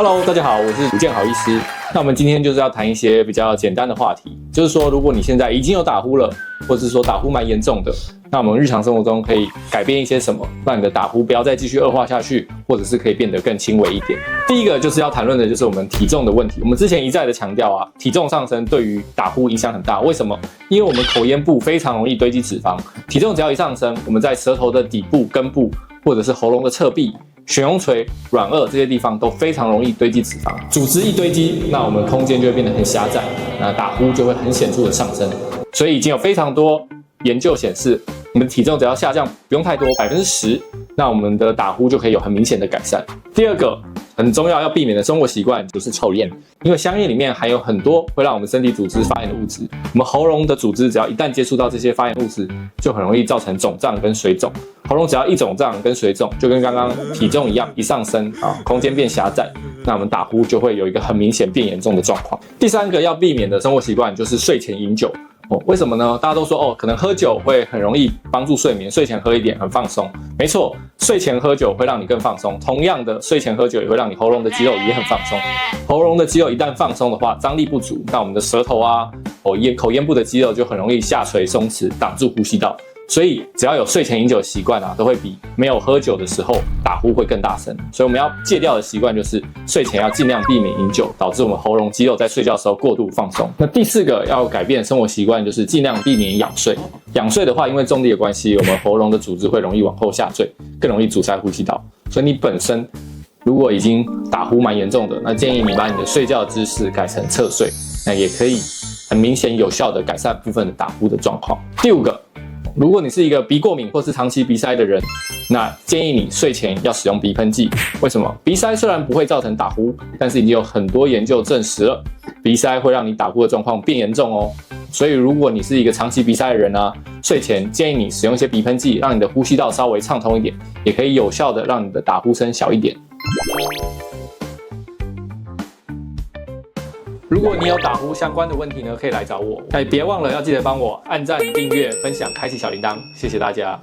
Hello， 大家好，我是吴建豪医师。那我们今天就是要谈一些比较简单的话题，就是说，如果你现在已经有打呼了，或者是说打呼蛮严重的，那我们日常生活中可以改变一些什么，让你的打呼不要再继续恶化下去，或者是可以变得更轻微一点。第一个就是要谈论的就是我们体重的问题。我们之前一再的强调啊，体重上升对于打呼影响很大。为什么？因为我们口咽部非常容易堆积脂肪，体重只要一上升，我们在舌头的底部、根部，或者是喉咙的侧壁、悬雍垂、软腭这些地方都非常容易堆积脂肪，组织一堆积，那我们空间就会变得很狭窄，那打呼就会很显著的上升。所以已经有非常多研究显示，我们的体重只要下降不用太多，10%，那我们的打呼就可以有很明显的改善。第二个很重要要避免的生活习惯就是抽烟，因为香烟里面含有很多会让我们身体组织发炎的物质，我们喉咙的组织只要一旦接触到这些发炎物质，就很容易造成肿胀跟水肿。喉咙只要一肿胀跟水肿，就跟刚刚体重一样，一上升空间变狭窄，那我们打呼就会有一个很明显变严重的状况。第三个要避免的生活习惯就是睡前饮酒。为什么呢？大家都说可能喝酒会很容易帮助睡眠，睡前喝一点很放松。没错，睡前喝酒会让你更放松。同样的，睡前喝酒也会让你喉咙的肌肉也很放松。喉咙的肌肉一旦放松的话，张力不足，那我们的舌头口咽部的肌肉就很容易下垂松弛，挡住呼吸道。所以只要有睡前饮酒的习惯都会比没有喝酒的时候打呼会更大声。所以我们要戒掉的习惯就是睡前要尽量避免饮酒，导致我们喉咙肌肉在睡觉的时候过度放松。那第四个要改变的生活习惯就是尽量避免仰睡。仰睡的话，因为重力的关系，我们喉咙的组织会容易往后下坠，更容易阻塞呼吸道。所以你本身如果已经打呼蛮严重的，那建议你把你的睡觉姿势改成侧睡，那也可以很明显有效的改善部分的打呼的状况。第五个，如果你是一个鼻过敏或是长期鼻塞的人，那建议你睡前要使用鼻喷剂。为什么？鼻塞虽然不会造成打呼，但是已经有很多研究证实了，鼻塞会让你打呼的状况变严重哦。所以如果你是一个长期鼻塞的人睡前建议你使用一些鼻喷剂，让你的呼吸道稍微畅通一点，也可以有效的让你的打呼声小一点。如果你有打呼相关的问题呢，可以来找我。别忘了要记得帮我按赞、订阅、分享、开启小铃铛，谢谢大家。